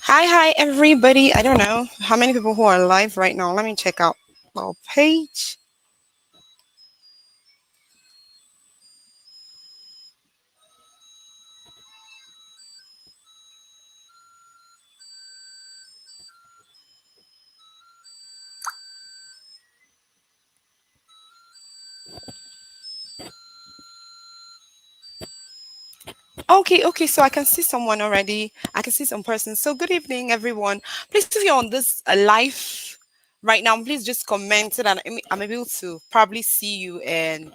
Hi, everybody. I don't know how many people who are live right now. Let me check out our page. Okay. So I can see someone already. I can see some person. So good evening, everyone. Please, if you're on this live right now, please just comment so that I'm able to probably see you and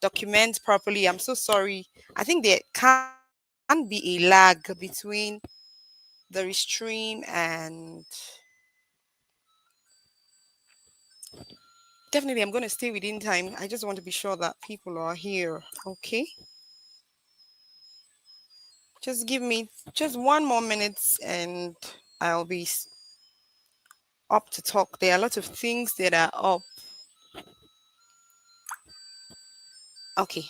document properly. I'm so sorry. I think there can be a lag between the restream and definitely I'm going to stay within time. I just want to be sure that people are here. Okay. Just give me just one more minute and I'll be up to talk. There are a lot of things that are up. Okay.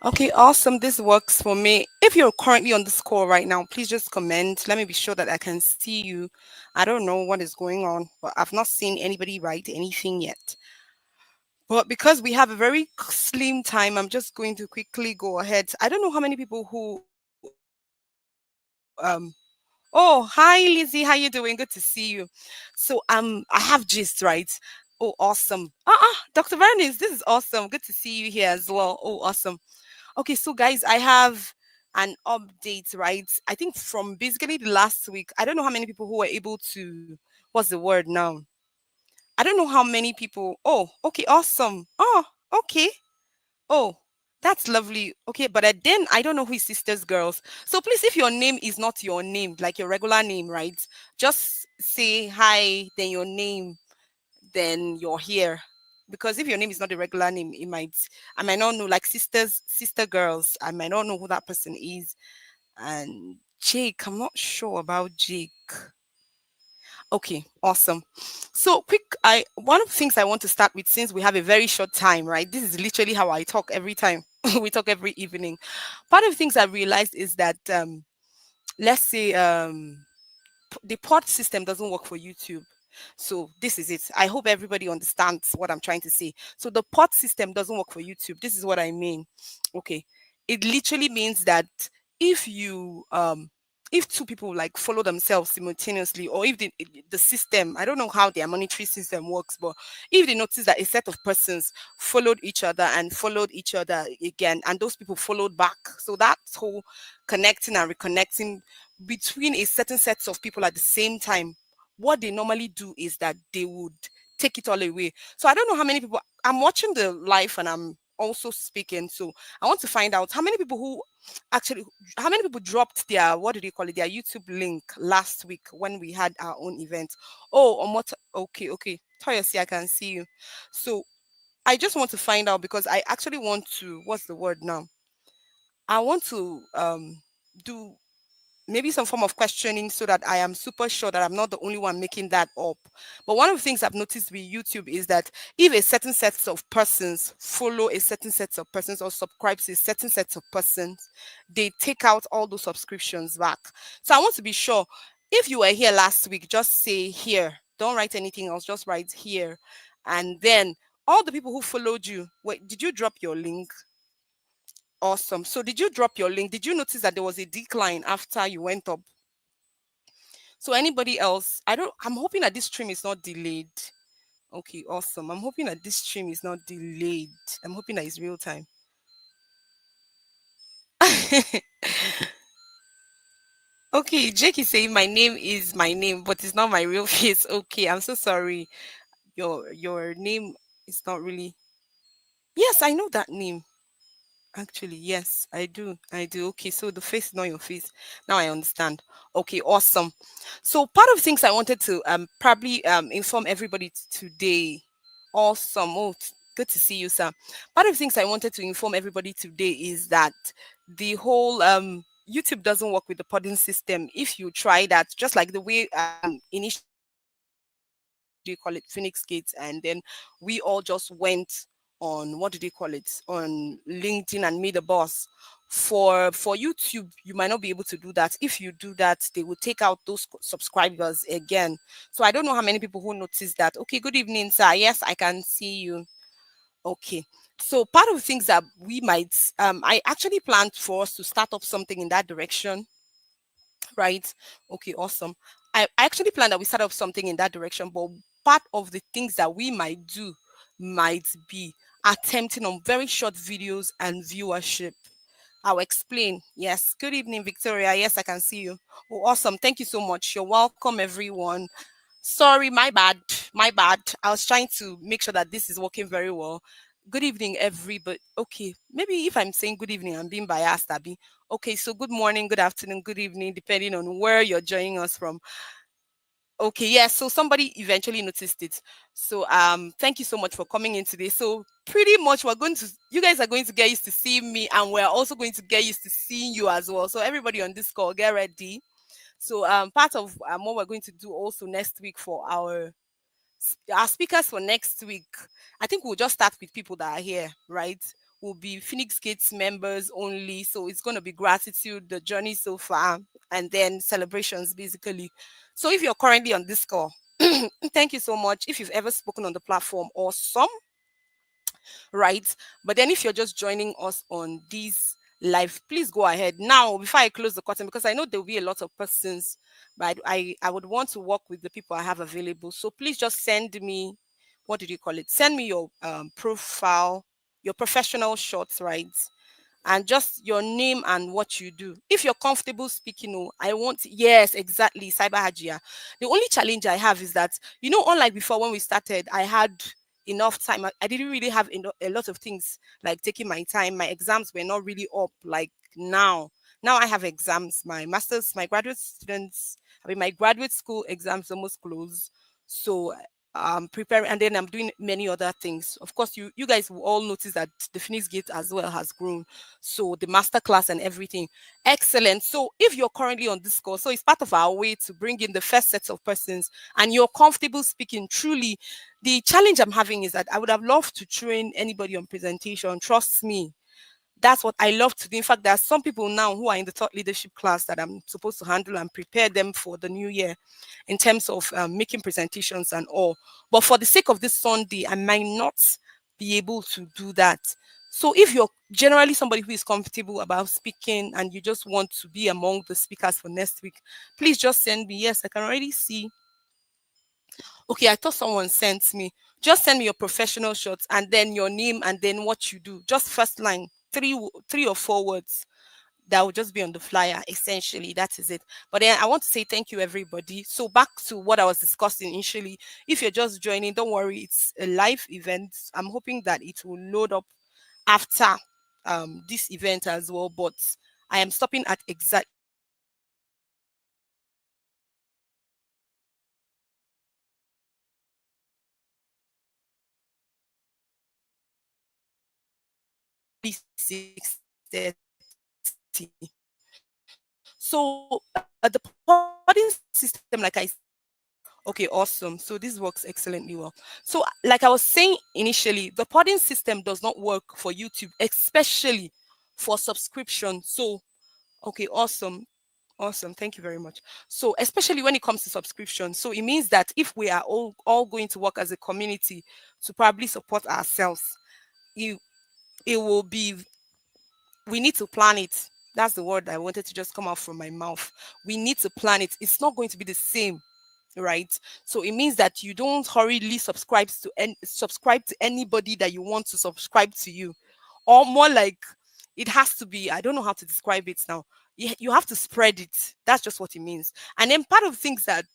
Okay, awesome. This works for me. If you're currently on this call right now, please just comment. Let me be sure that I can see you. I don't know what is going on, but I've not seen anybody write anything yet. But because we have a very slim time, I'm just going to quickly go ahead. I don't know how many people who Oh, hi Lizzie, how you doing? Good to see you. So I have gist, right? Oh, awesome. Dr. Vernice, this is awesome. Good to see you here as well. Oh, awesome. Okay, so guys, I have an update, right? I think from basically the last week, I don't know how many people who were able to, what's the word now? I don't know how many people. Oh, okay, awesome. Oh, okay. Oh, that's lovely. Okay, but then I don't know who is sisters girls. So please, if your name is not your name, like your regular name, right? Just say hi, then your name, then you're here. Because if your name is not a regular name, I might not know, like sister girls, I might not know who that person is. And Jake, I'm not sure about Jake. Okay, awesome. So quick, I one of the things I want to start with, since we have a very short time, right? This is literally how I talk every time. We talk every evening. Part of the things I realized is that let's say the pod system doesn't work for YouTube. So this is it. I hope everybody understands what I'm trying to say. So the pod system doesn't work for YouTube. This is what I mean. Okay. It literally means that if you if two people like follow themselves simultaneously, or if the system, I don't know how their monetary system works, but if they notice that a set of persons followed each other and followed each other again, and those people followed back, so that whole connecting and reconnecting between a certain sets of people at the same time, what they normally do is that they would take it all away. So I don't know how many people, I'm watching the live and I'm also speaking. So I want to find out how many people who actually, how many people dropped their, what do they call it, their YouTube link last week when we had our own event. Oh, on what? Okay. Toyosi, I can see you. So I just want to find out because I actually want to, what's the word now? I want to do maybe some form of questioning so that I am super sure that I'm not the only one making that up. But one of the things I've noticed with YouTube is that if a certain set of persons follow a certain set of persons or subscribe to a certain set of persons, they take out all those subscriptions back. So I want to be sure if you were here last week, just say here. Don't write anything else, just write here. And then all the people who followed you, wait, did you drop your link? Awesome. So did you drop your link? Did you notice that there was a decline after you went up? So anybody else? I'm hoping that this stream is not delayed. Okay, awesome. I'm hoping that this stream is not delayed. I'm hoping that it's real time. Okay, Jake is saying my name is my name, but it's not my real face. Okay, I'm so sorry. Your name is not really. Yes, I know that name. Actually, yes, I do. I do. Okay, so the face, not your face. Now I understand. Okay, awesome. So part of things I wanted to probably inform everybody today. Awesome. Oh, good to see you, sir. Part of things I wanted to inform everybody today is that the whole YouTube doesn't work with the podding system. If you try that, just like the way initially do you call it Phoenix Gates, and then we all just went on, what do they call it, on LinkedIn and made a boss. For YouTube, you might not be able to do that. If you do that, they will take out those subscribers again. So I don't know how many people who notice that. Okay, good evening, sir. Yes, I can see you. Okay. So part of the things that we might, I actually planned for us to start up something in that direction, right? Okay, awesome. I actually planned that we start up something in that direction, but part of the things that we might do might be attempting on very short videos and viewership. I'll explain. Yes. Good evening, Victoria. Yes, I can see you. Oh, awesome. Thank you so much. You're welcome, everyone. Sorry, my bad. My bad. I was trying to make sure that this is working very well. Good evening, everybody. Okay, maybe if I'm saying good evening, I'm being biased, Abby. Okay, so good morning, good afternoon, good evening, depending on where you're joining us from. Okay, yes. So somebody eventually noticed it. So thank you so much for coming in today. So pretty much you guys are going to get used to seeing me, and we're also going to get used to seeing you as well. So everybody on this call, get ready. So part of what we're going to do also next week for our speakers for next week, I think we'll just start with people that are here, right? Will be Phoenix Gates members only. So it's going to be gratitude, the journey so far, and then celebrations basically. So if you're currently on this call, thank you so much. If you've ever spoken on the platform, awesome, right? But then if you're just joining us on this live, please go ahead now before I close the curtain, because I know there will be a lot of persons, but I would want to work with the people I have available. So please just send me, what did you call it? Send me your profile, your professional shots, right? And just your name and what you do. If you're comfortable speaking, oh, I want, yes, exactly, Cyber Hajia. The only challenge I have is that, unlike before when we started, I had enough time. I didn't really have a lot of things like taking my time. My exams were not really up like now. Now I have exams. My master's, my graduate students, my graduate school exams almost close. So preparing, and then I'm doing many other things. Of course, you guys will all notice that the Phoenix Gate as well has grown. So the master class and everything. Excellent. So if you're currently on this course, so it's part of our way to bring in the first set of persons and you're comfortable speaking truly. The challenge I'm having is that I would have loved to train anybody on presentation. Trust me, that's what I love to do. In fact, there are some people now who are in the thought leadership class that I'm supposed to handle and prepare them for the new year in terms of making presentations and all. But for the sake of this Sunday, I might not be able to do that. So if you're generally somebody who is comfortable about speaking and you just want to be among the speakers for next week, please just send me. Yes, I can already see. Okay, I thought someone sent me. Just send me your professional shots and then your name and then what you do. Just first line, three or four words that will just be on the flyer. Essentially, that is it. But then I want to say thank you, everybody. So back to what I was discussing initially. If you're just joining, don't worry, it's a live event. I'm hoping that it will load up after this event as well. But I am stopping at exactly 6:30. So the podding system, like I okay, awesome. So this works excellently well. So like I was saying initially, the podding system does not work for YouTube, especially for subscription. So okay, awesome. Awesome. Thank you very much. So especially when it comes to subscription, so it means that if we are all going to work as a community to probably support ourselves, it, it will be we need to plan it. That's the word I wanted to just come out from my mouth. We need to plan it. It's not going to be the same, right? So it means that you don't hurriedly subscribe to anybody that you want to subscribe to you, or more like it has to be. I don't know how to describe it now. You have to spread it. That's just what it means. And then part of things that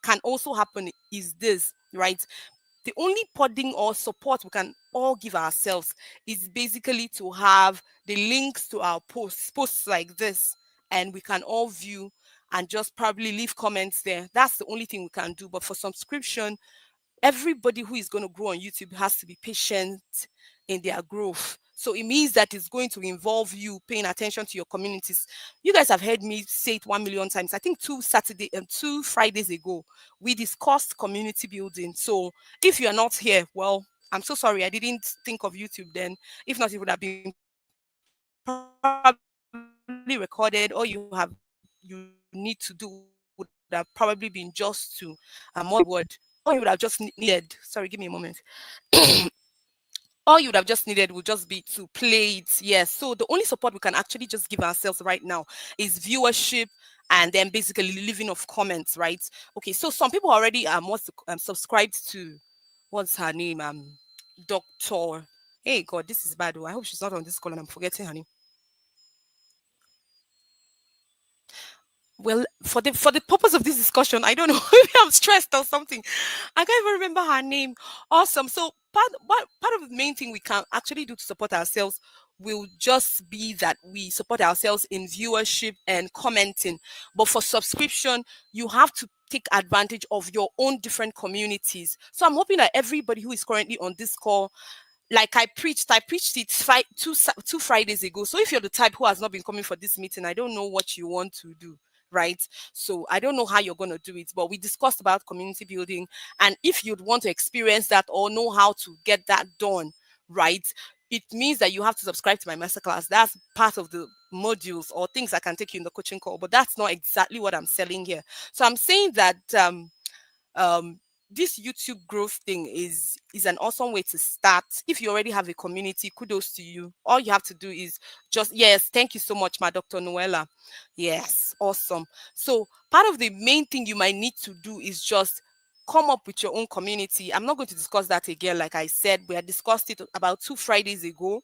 can also happen is this, right? The only podding or support we can all give ourselves is basically to have the links to our posts like this, and we can all view and just probably leave comments there. That's the only thing we can do. But for subscription, everybody who is going to grow on YouTube has to be patient in their growth. So it means that it's going to involve you paying attention to your communities. You guys have heard me say it 1 million times. I think 2 Fridays ago, we discussed community building. So if you're not here, well, I'm so sorry. I didn't think of YouTube then. If not, it would have been probably recorded. All you need to do would have probably been just to mod the word. All you would have just needed. Sorry, give me a moment. All you would have just needed would just be to play it. Yes. So the only support we can actually just give ourselves right now is viewership and then basically leaving of comments, right? Okay. So some people already subscribed to what's her name? Doctor. Hey God, this is bad. Oh, I hope she's not on this call and I'm forgetting her name. Well, for the purpose of this discussion, I don't know. Maybe I'm stressed or something. I can't even remember her name. Awesome. So part of the main thing we can actually do to support ourselves will just be that we support ourselves in viewership and commenting. But for subscription, you have to take advantage of your own different communities. So I'm hoping that everybody who is currently on this call, like I preached it 2 Fridays ago. So if you're the type who has not been coming for this meeting, I don't know what you want to do, right? So I don't know how you're going to do it, but we discussed about community building. And if you'd want to experience that or know how to get that done, right? It means that you have to subscribe to my masterclass. That's part of the modules or things I can take you in the coaching call, but that's not exactly what I'm selling here. So I'm saying that um this YouTube growth thing is an awesome way to start. If you already have a community, kudos to you. All you have to do is just, yes, thank you so much, my Dr. Noella. Yes, awesome. So part of the main thing you might need to do is just come up with your own community. I'm not going to discuss that again. Like I said, we had discussed it about 2 Fridays ago.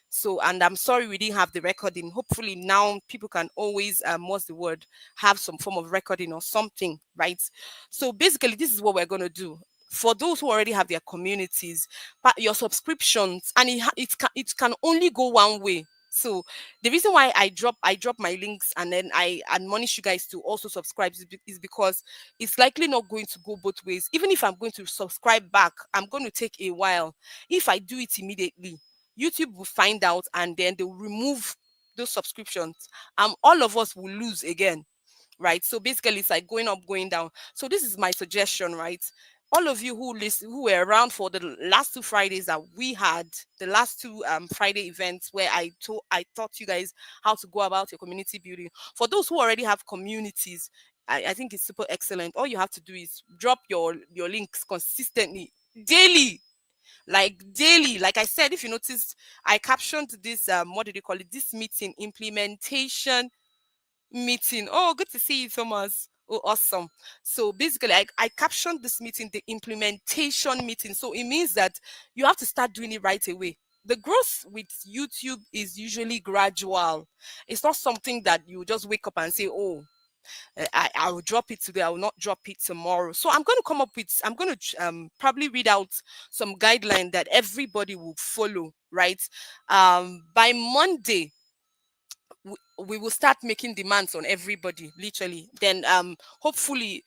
So, and I'm sorry we didn't have the recording. Hopefully now people can always, what's the word, have some form of recording or something, right? So basically, this is what we're going to do. For those who already have their communities, but your subscriptions, and it can only go one way. So the reason why I drop my links and then I admonish you guys to also subscribe is because it's likely not going to go both ways. Even if I'm going to subscribe back, I'm going to take a while. If I do it immediately, YouTube will find out and then they'll remove those subscriptions. All of us will lose again, right? So basically, it's like going up, going down. So this is my suggestion, right? All of you who were around for the last 2 Fridays that we had, the last two Friday events where I taught you guys how to go about your community building. For those who already have communities, I think it's super excellent. All you have to do is drop your links consistently, daily, like daily. Like I said, if you noticed, I captioned this what did you call it, this meeting, implementation meeting. Oh, good to see you, Thomas. Oh, awesome. So basically, I captioned this meeting the implementation meeting. So it means that you have to start doing it right away. The growth with YouTube is usually gradual. It's not something that you just wake up and say, oh, I will drop it today. I will not drop it tomorrow. So I'm going to probably read out some guideline that everybody will follow, right? By Monday, we will start making demands on everybody, literally. Then hopefully,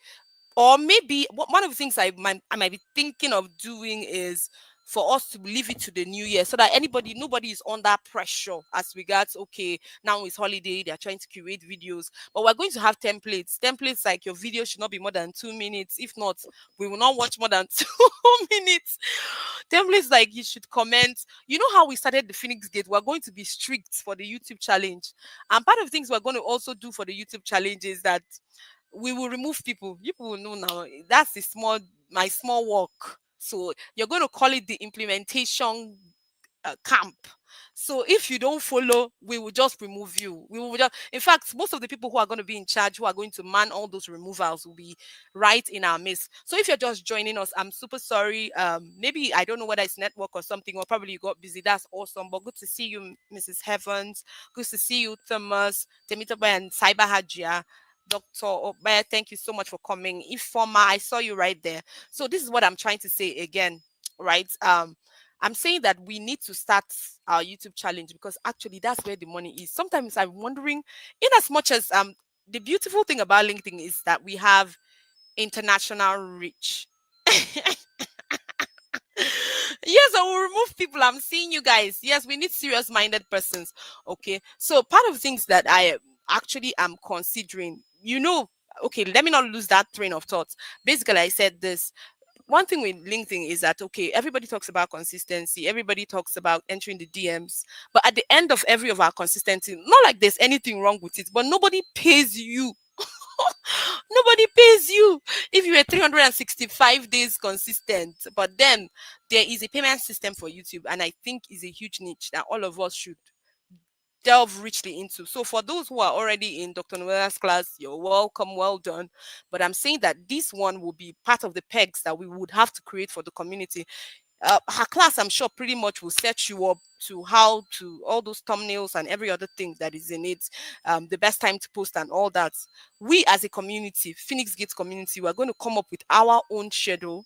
or maybe one of the things I might be thinking of doing is for us to leave it to the new year so that nobody is under pressure as regards, okay, now it's holiday, they're trying to curate videos. But we're going to have templates like your video should not be more than 2 minutes. If not, we will not watch more than 2 minutes. Templates like you should comment. You know how we started the Phoenix Gate? We're going to be strict for the YouTube challenge. And part of the things we're going to also do for the YouTube challenge is that we will remove people. People will know now. That's my small work. So you're going to call it the implementation camp. So if you don't follow, we will just remove you. We will just, in fact, most of the people who are going to be in charge, who are going to man all those removals, will be right in our midst. So if you're just joining us, I'm super sorry. Maybe I don't know whether it's network or something, or probably you got busy. That's awesome. But good to see you, Mrs. Heavens. Good to see you, Thomas, Temitoba, and Cyber Hajia. Dr. Obe, thank you so much for coming. Ifoma, I saw you right there. So this is what I'm trying to say again, right? I'm saying that we need to start our YouTube challenge because actually that's where the money is. Sometimes I'm wondering, in as much as the beautiful thing about LinkedIn is that we have international reach. Yes, I will remove people. I'm seeing you guys. Yes, we need serious minded persons. Okay. So part of the things that I actually am considering, okay, let me not lose that train of thought. Basically, I said this. one thing with LinkedIn is that, okay, everybody talks about consistency, everybody talks about entering the DMs, but at the end of every of our consistency, not like there's anything wrong with it, but nobody pays you. Nobody pays you if you were 365 days consistent. But then there is a payment system for YouTube, and I think is a huge niche that all of us should delve richly into. So for those who are already in Dr. Noela's class, you're welcome, well done. But I'm saying that this one will be part of the pegs that we would have to create for the community. Her class, I'm sure, pretty much will set you up to how to all those thumbnails and every other thing that is in it, the best time to post and all that. We as a community, Phoenix Gates community, we're going to come up with our own schedule,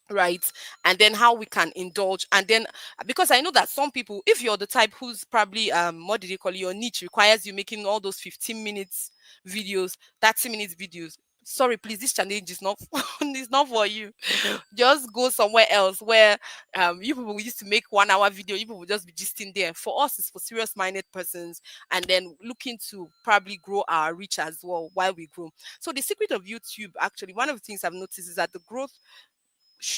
right? And then how we can indulge. And then because I know that some people, if you're the type who's probably what did you call it, your niche requires you making all those 15 minutes videos, 30 minutes videos, sorry, please, this challenge is not it's not for you. Just go somewhere else where you people used to make 1 hour video, you people will just be gisting there. For us, it's for serious minded persons, and then looking to probably grow our reach as well while we grow. So the secret of YouTube, actually, one of the things I've noticed is that the growth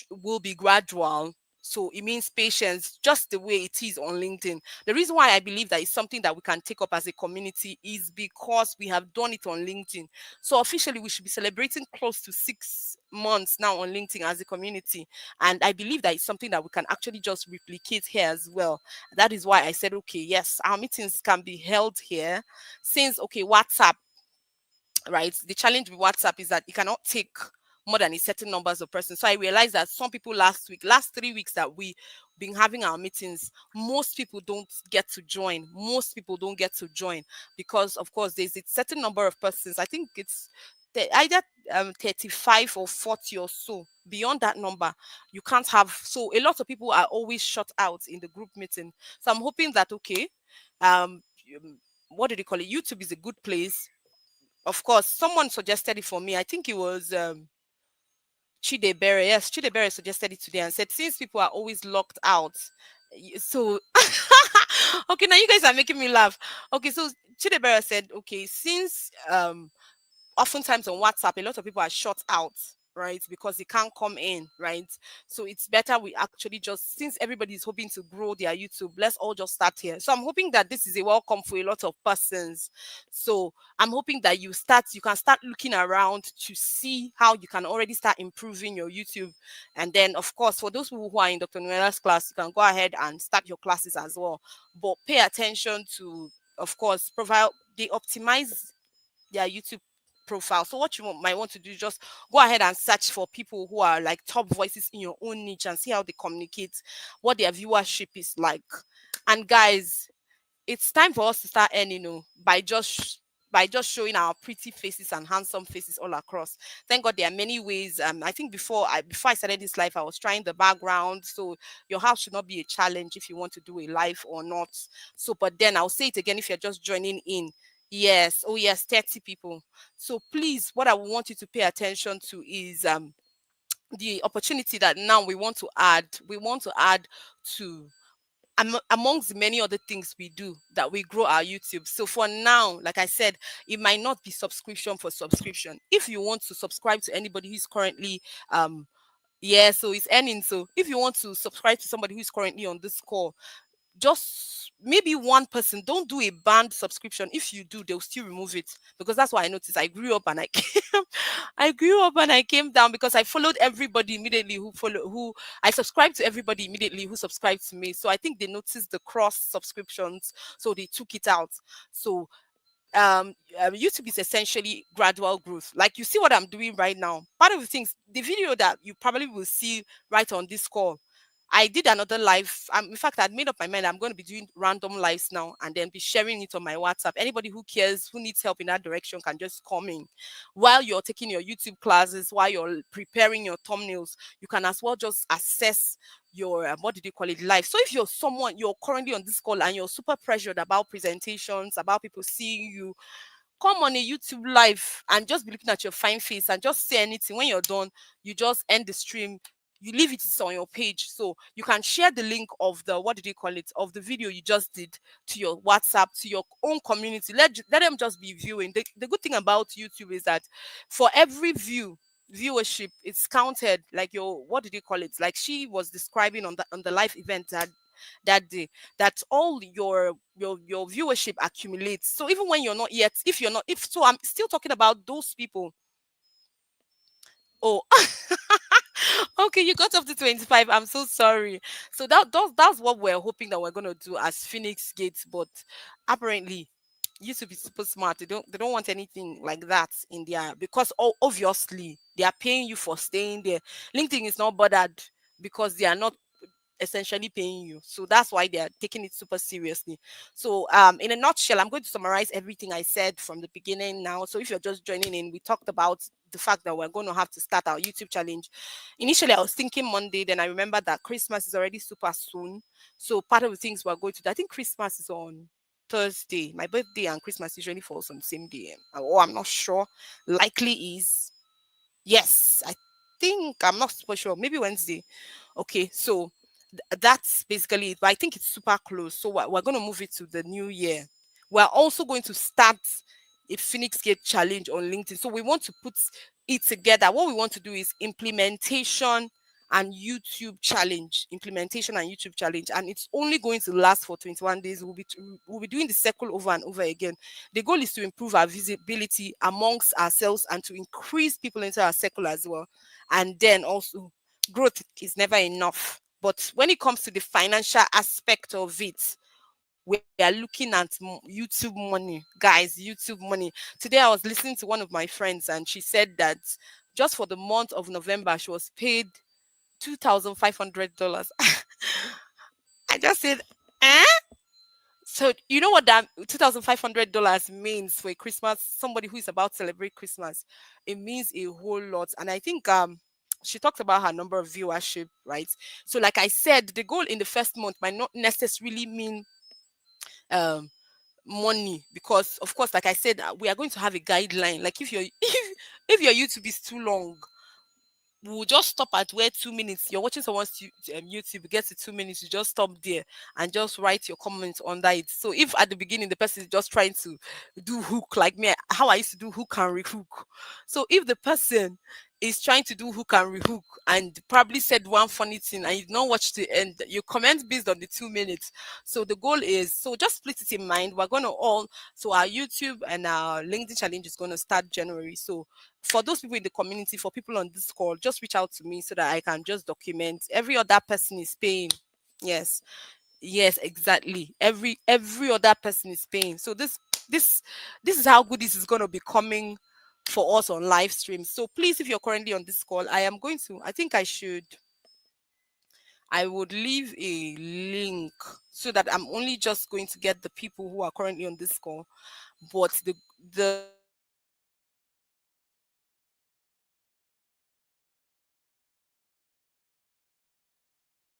will be gradual. So it means patience, just the way it is on LinkedIn. The reason why I believe that it's something that we can take up as a community is because we have done it on LinkedIn. So officially, we should be celebrating close to 6 months now on LinkedIn as a community. And I believe that it's something that we can actually just replicate here as well. That is why I said, okay, yes, our meetings can be held here. Since, okay, WhatsApp, right? The challenge with WhatsApp is that it cannot take more than a certain numbers of persons. So I realized that some people last 3 weeks that we been having our meetings, most people don't get to join. Most people don't get to join because, of course, there's a certain number of persons. I think it's either 35 or 40 or so. Beyond that number, you can't have. So a lot of people are always shut out in the group meeting. So I'm hoping that, okay, um, what do they call it? YouTube is a good place. Of course, someone suggested it for me. I think it was Chidebere. Yes, Chidebere suggested it today and said, since people are always locked out, so okay, now you guys are making me laugh. Okay, so Chidebere said, okay, since oftentimes on WhatsApp, a lot of people are shut out, right? Because they can't come in, right? So it's better we actually just, since everybody is hoping to grow their YouTube, let's all just start here. So I'm hoping that this is a welcome for a lot of persons. So I'm hoping that you can start looking around to see how you can already start improving your YouTube. And then, of course, for those people who are in Dr. Noela's class, you can go ahead and start your classes as well. But pay attention to, of course, provide, they optimize their YouTube profile. So what you might want to do is just go ahead and search for people who are like top voices in your own niche and see how they communicate, what their viewership is like. And guys, it's time for us to start earning, by just showing our pretty faces and handsome faces all across. Thank God there are many ways. I think before I started this life, I was trying the background. So your house should not be a challenge if you want to do a live or not. So, but then I'll say it again if you're just joining in. Yes, oh yes, 30 people. So please, what I want you to pay attention to is the opportunity that now we want to add. We want to add to amongst the many other things we do that we grow our YouTube. So for now, like I said, it might not be subscription for subscription. If you want to subscribe to anybody who's currently yeah, so it's earning. So if you want to subscribe to somebody who's currently on this call, just maybe one person, don't do a banned subscription. If you do, they'll still remove it, because that's what I noticed. I grew up and I came I grew up and I came down because I followed everybody immediately who I subscribed to everybody immediately who subscribed to me. So I think they noticed the cross subscriptions, so they took it out. So YouTube is essentially gradual growth. Like you see what I'm doing right now. Part of the things, the video that you probably will see right on this call, I did another live. In fact, I'd made up my mind. I'm going to be doing random lives now and then be sharing it on my WhatsApp. Anybody who cares, who needs help in that direction, can just come in. While you're taking your YouTube classes, while you're preparing your thumbnails, you can as well just assess your what did you call it, life. So if you're currently on this call and you're super pressured about presentations, about people seeing you, come on a YouTube live and just be looking at your fine face and just say anything. When you're done, you just end the stream. You leave it on your page. So you can share the link of the what did you call it, of the video you just did, to your WhatsApp, to your own community. Let them just be viewing. The good thing about YouTube is that for every view, viewership, it's counted like your, what did you call it, like she was describing on the live event that day, that all your viewership accumulates. So even when you're not yet, if you're not, if so I'm still talking about those people. Oh, okay, you got up to 25. I'm so sorry. So that's what we're hoping that we're gonna do as Phoenix Gates, but apparently YouTube is super smart. They don't want anything like that in there, because obviously they are paying you for staying there. LinkedIn is not bothered because they are not essentially paying you. So that's why they are taking it super seriously. So in a nutshell, I'm going to summarize everything I said from the beginning now. So if you're just joining in, we talked about the fact that we're going to have to start our YouTube challenge. Initially, I was thinking Monday, then I remember that Christmas is already super soon. So part of the things we're going to do, I think Christmas is on Thursday. My birthday and Christmas usually falls on the same day. Oh, I'm not sure. Likely is yes. I think I'm not super sure. Maybe Wednesday. Okay, so that's basically it. But I think it's super close. So we're going to move it to the new year. We're also going to start a Phoenix Gate challenge on LinkedIn. So we want to put it together. What we want to do is implementation and YouTube challenge. Implementation and YouTube challenge. And it's only going to last for 21 days. We'll be doing the circle over and over again. The goal is to improve our visibility amongst ourselves and to increase people into our circle as well. And then also, growth is never enough. But when it comes to the financial aspect of it, we are looking at YouTube money, guys. YouTube money. Today, I was listening to one of my friends, and she said that just for the month of November, she was paid $2,500. I just said, eh? So you know what that $2,500 means for a Christmas? Somebody who is about to celebrate Christmas, it means a whole lot. And I think she talked about her number of viewership, right? So like I said, the goal in the first month might not necessarily mean um money, because of course, like I said, we are going to have a guideline. Like if your if your YouTube is too long, we'll just stop at where 2 minutes. You're watching someone's YouTube, get to 2 minutes, you just stop there and just write your comments under it. So if at the beginning the person is just trying to do hook like me, how I used to do hook and rehook. So if the person is trying to do hook and rehook and probably said one funny thing and you don't watch the end, you comment based on the 2 minutes. So the goal is, so just split it in mind. We're going to all, so our YouTube and our LinkedIn challenge is going to start January. So for those people in the community, for people on this call, just reach out to me so that I can just document. Every other person is paying. Yes, yes, exactly. Every other person is paying. So this this is how good this is going to be coming for us on live stream. So please, if you're currently on this call, I am going to. I think I would leave a link so that I'm only just going to get the people who are currently on this call. But the link is going to be in the description box. So if you're currently on this call, please just reach out to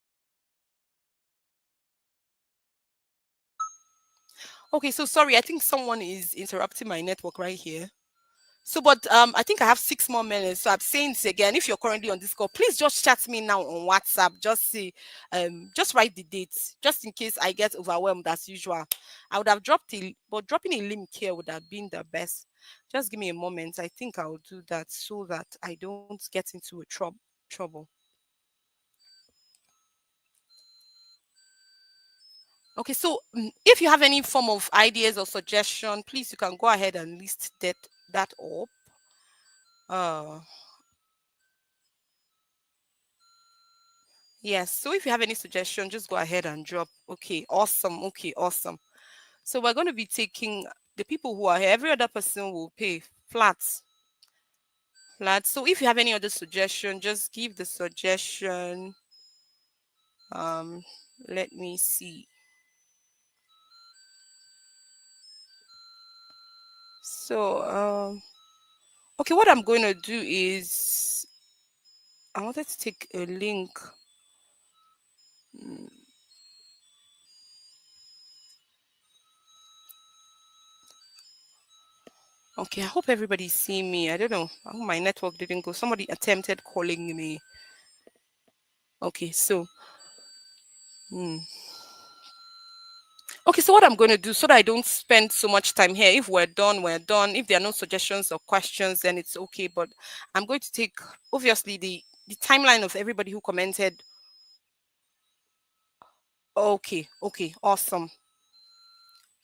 me so that I can just document every other person is paying. Okay, so sorry, I think someone is interrupting my network right here. So, but I think I have 6 more minutes. So I'm saying this again. If you're currently on this call, please just chat me now on WhatsApp. Just say, just write the date, just in case I get overwhelmed as usual. I would have dropped but dropping a link here would have been the best. Just give me a moment. I think I'll do that so that I don't get into a trouble. Okay, so if you have any form of ideas or suggestion, please you can go ahead and list that up. Uh, Yes. So if you have any suggestion, just go ahead and drop. Okay, awesome. Okay, awesome. So we're going to be taking the people who are here. Every other person will pay flat. Flat. So if you have any other suggestion, just give the suggestion. Um, let me see. So okay, what I'm going to do is I wanted to take a link. Mm, Okay, I hope everybody's seeing me. I don't know. I hope my network didn't go. Somebody attempted calling me. Okay, so. Hmm. Okay, so what I'm going to do so that I don't spend so much time here, if we're done, we're done. If there are no suggestions or questions, then it's okay. But I'm going to take, obviously, the timeline of everybody who commented. Okay, okay, awesome.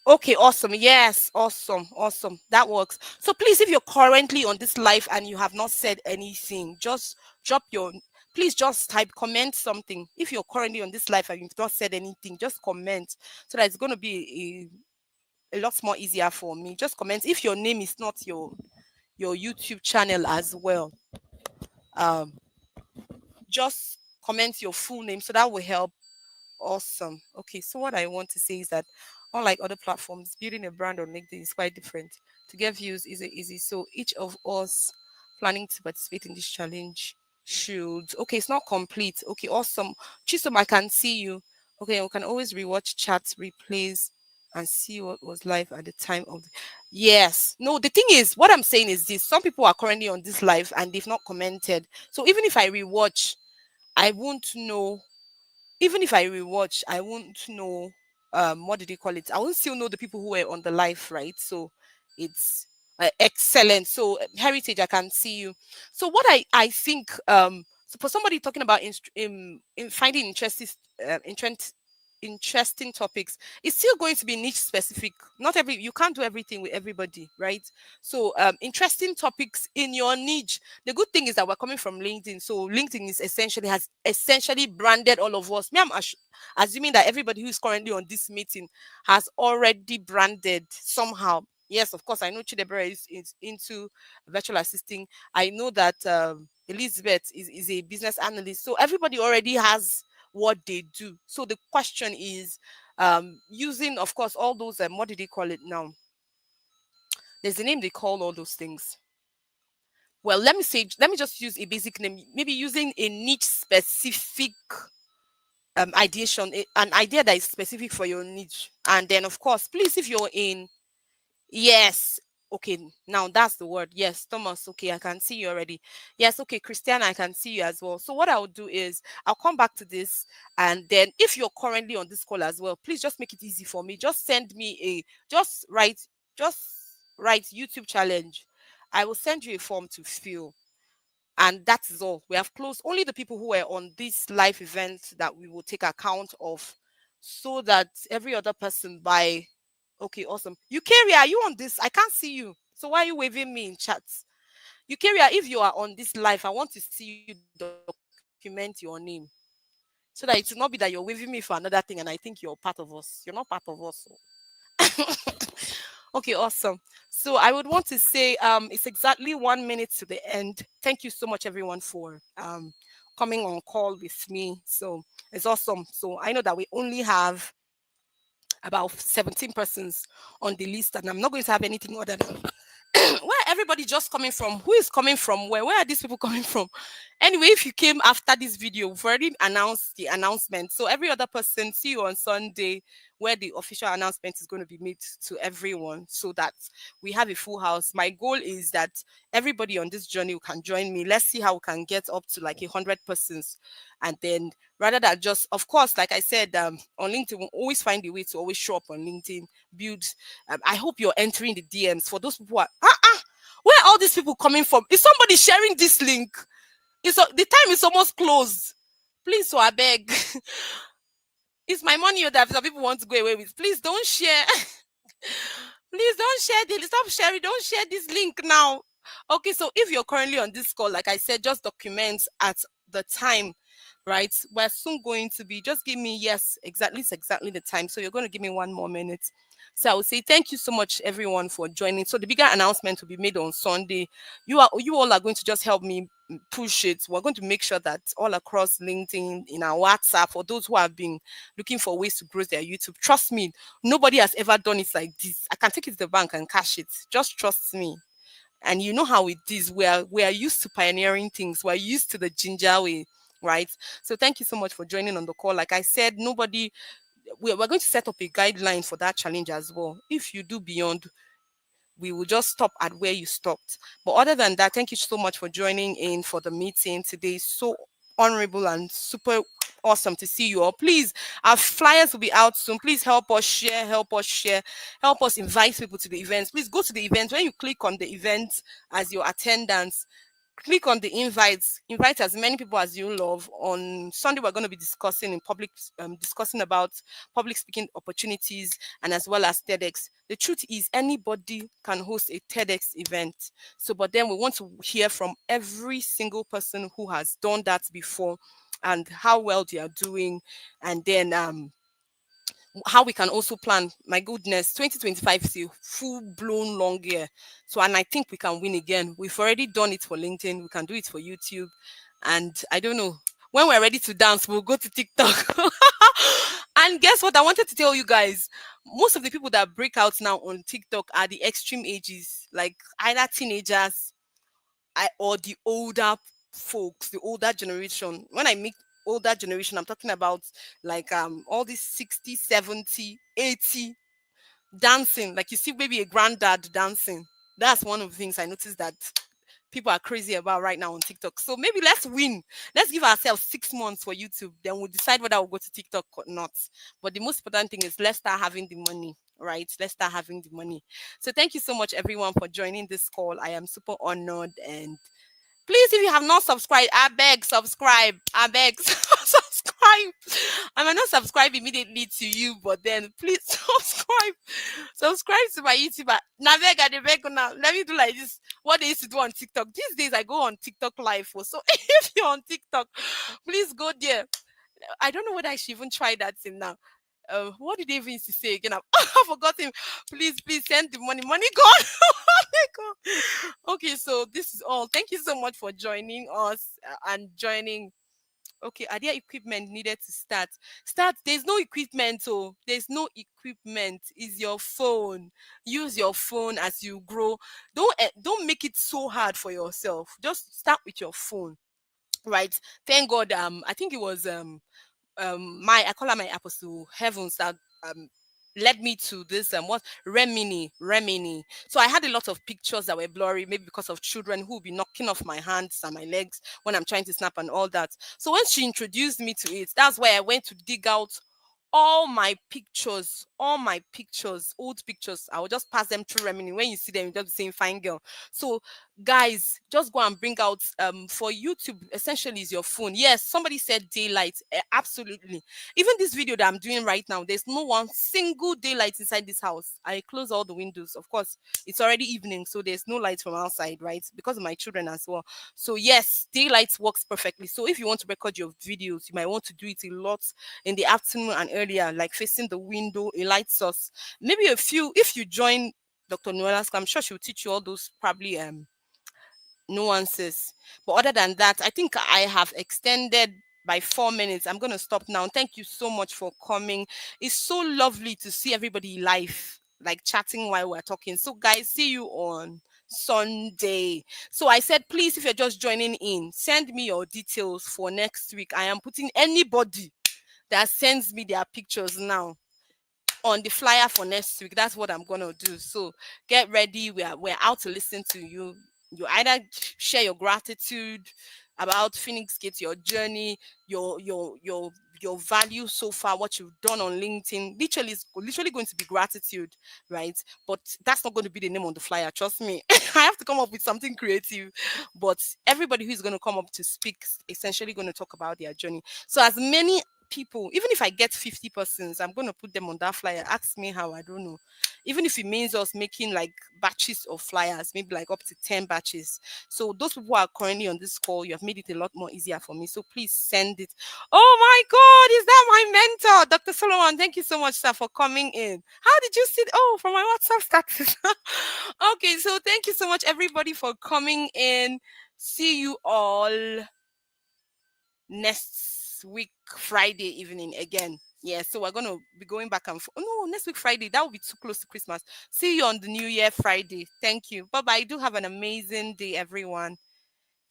Okay, awesome. Yes, awesome, awesome. That works. So please, if you're currently on this live and you have not said anything, just drop your, please just type, comment something. If you're currently on this live and you've not said anything, just comment so that it's going to be a lot more easier for me. Just comment if your name is not your YouTube channel as well. Um, just comment your full name so that will help. Awesome. Okay, so what I want to say is that unlike other platforms, building a brand on LinkedIn is quite different. To get views is easy. So each of us planning to participate in this challenge should, okay, it's not complete. Okay, awesome. Chisom, I can see you. Okay, we can always rewatch chats, replays, and see what was live at the time of the... Yes. No, the thing is, what I'm saying is this. Some people are currently on this live and they've not commented. So even if I rewatch, I won't know. Even if I rewatch, I won't know what did they call it? I won't still know the people who were on the live, right? So it's excellent. So Heritage, I can see you. So what I think so for somebody talking about in finding interesting topics, it's still going to be niche specific. Not every you can't do everything with everybody, right? So interesting topics in your niche. The good thing is that we're coming from LinkedIn, so LinkedIn is essentially has essentially branded all of us. Me, I'm assuming that everybody who is currently on this meeting has already branded somehow. Yes, of course, I know Chidebere is into virtual assisting. I know that Elizabeth is a business analyst. So everybody already has what they do. So the question is using, of course, all those, what did they call it now? There's a name they call all those things. Well, let me just use a basic name, maybe using a niche specific ideation, an idea that is specific for your niche. And then, of course, please, if you're in, yes, okay, now that's the word. Yes, Thomas, okay, I can see you already. Yes, okay, Christiana, I can see you as well. So what I'll do is I'll come back to this, and then if you're currently on this call as well, please just make it easy for me. Just send me just write YouTube challenge. I will send you a form to fill, and that is all. We have closed only the people who were on this live event that we will take account of, so that every other person by, okay, awesome. Eukarya, are you on this? I can't see you. So why are you waving me in chat? Eukarya, if you are on this live, I want to see you document your name so that it will not be that you're waving me for another thing and I think you're part of us. You're not part of us. Okay, awesome. So I would want to say it's exactly 1 minute to the end. Thank you so much everyone for coming on call with me. So it's awesome. So I know that we only have about 17 persons on the list, and I'm not going to have anything other than where everybody just coming from. Who is coming from where are these people coming from? Anyway, if you came after this video, we've already announced the announcement, so every other person, see you on Sunday, where the official announcement is going to be made to everyone, so that we have a full house. My goal is that everybody on this journey can join me. Let's see how we can get up to like 100 persons, and then rather than just, of course, like I said, on LinkedIn, we'll always find a way to always show up on LinkedIn, build. I hope you're entering the DMs for those people who are, where are all these people coming from? Is somebody sharing this link? The time is almost closed. Please, so I beg. It's my money that some people want to go away with. Please don't share. Please don't share this. Stop sharing. Don't share this link now. Okay, so if you're currently on this call, like I said, just document at the time, right? We're soon going to be, just give me, yes, exactly, it's exactly the time. So you're going to give me 1 more minute. So I would say thank you so much, everyone, for joining. So the bigger announcement will be made on Sunday. You all are going to just help me push it. We're going to make sure that all across LinkedIn, in our WhatsApp, for those who have been looking for ways to grow their YouTube, trust me, nobody has ever done it like this. I can take it to the bank and cash it. Just trust me. And you know how it is. We are used to pioneering things. We're used to the ginger way, right? So thank you so much for joining on the call. Like I said, we're going to set up a guideline for that challenge as well. If you do beyond, we will just stop at where you stopped. But other than that, thank you so much for joining in for the meeting today. So honorable and super Awesome to see you all. Please, our flyers will be out soon. Please help us share, help us share, help us invite people to the events. Please go to the event. When you click on the event as your attendance, click on the invites. Invite as many people as you love. On Sunday, we're going to be discussing in public, discussing about public speaking opportunities and as well as TEDx. The truth is, anybody can host a TEDx event. So, but then we want to hear from every single person who has done that before and how well they are doing, and then how we can also plan. My goodness, 2025 is a full blown long year. So, and I think we can win again. We've already done it for LinkedIn, we can do it for YouTube. And I don't know. When we're ready to dance, we'll go to TikTok. And guess what? I wanted to tell you guys, most of the people that break out now on TikTok are the extreme ages, like either teenagers or the older folks, the older generation. When I mean older generation, I'm talking about like all these 60, 70, 80 dancing. Like you see maybe a granddad dancing. That's one of the things I noticed that people are crazy about right now on TikTok. So maybe let's win. Let's give ourselves 6 months for YouTube. Then we'll decide whether we'll go to TikTok or not. But the most important thing is let's start having the money, right? Let's start having the money. So thank you so much, everyone, for joining this call. I am super honored. And please, if you have not subscribed, I beg, subscribe. I beg, subscribe. I might not subscribe immediately to you, but then please subscribe. Subscribe to my YouTuber. Now, beg, I beg now. Let me do like this. What they used to do on TikTok. These days, I go on TikTok live. So if you're on TikTok, please go there. I don't know whether I should even try that thing now. What did they even used to say again? I forgot him. Please send the money. Money gone. Money gone. Okay, so this is all. Thank you so much for joining us and joining. Okay, are there equipment needed to start? Start. There's no equipment. Oh, there's no equipment. Is your phone. Use your phone as you grow. Don't make it so hard for yourself. Just start with your phone. Right. Thank God. I think it was my I call her my apostle heavens that um led me to this what Remini. So I had a lot of pictures that were blurry, maybe because of children who will be knocking off my hands and my legs when I'm trying to snap and all that. So when she introduced me to it, that's why I went to dig out all my pictures, old pictures. I will just pass them through Remini. When you see them, you just be saying fine girl. So guys, just go and bring out for YouTube essentially is your phone. Yes, somebody said daylight. Absolutely. Even this video that I'm doing right now, there's no one single daylight inside this house. I close all the windows. Of course, it's already evening, so there's no light from outside, right? Because of my children as well. So yes, daylight works perfectly. So if you want to record your videos, you might want to do it a lot in the afternoon and earlier, like facing the window, a light source. Maybe a few, if you join Dr. Noela's, I'm sure she'll teach you all those probably nuances. But other than that, I think I have extended by 4 minutes. I'm going to stop now. Thank you so much for coming. It's so lovely to see everybody live, like chatting while we're talking. So, guys, see you on Sunday. So, I said, please, if you're just joining in, send me your details for next week. I am putting anybody that sends me their pictures now on the flyer for next week. That's what I'm gonna do. So get ready. We're out to listen to you. You either share your gratitude about Phoenix Gate, your journey, your value so far, what you've done on LinkedIn. Literally, it's literally going to be gratitude, right? But that's not going to be the name on the flyer. Trust me. I have to come up with something creative. But everybody who's going to come up to speak is essentially going to talk about their journey. So as many people, even if I get 50 persons, I'm going to put them on that flyer. Ask me how, I don't know. Even if it means us making like batches of flyers, maybe like up to 10 batches. So those people who are currently on this call, you have made it a lot more easier for me. So please send it. Oh my God, is that my mentor, Dr. Solomon? Thank you so much, sir, for coming in. How did you see it? Oh, from my WhatsApp status. Okay, so thank you so much, everybody, for coming in. See you all next week Friday evening again. Yeah, so we're gonna be going back and forth. Oh, no, next week Friday. That will be too close to Christmas. See you on the New Year Friday. Thank you. Bye bye. Do have an amazing day, everyone.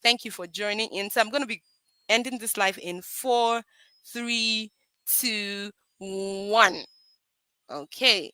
Thank you for joining in. So I'm gonna be ending this live in 4, 3, 2, 1. Okay.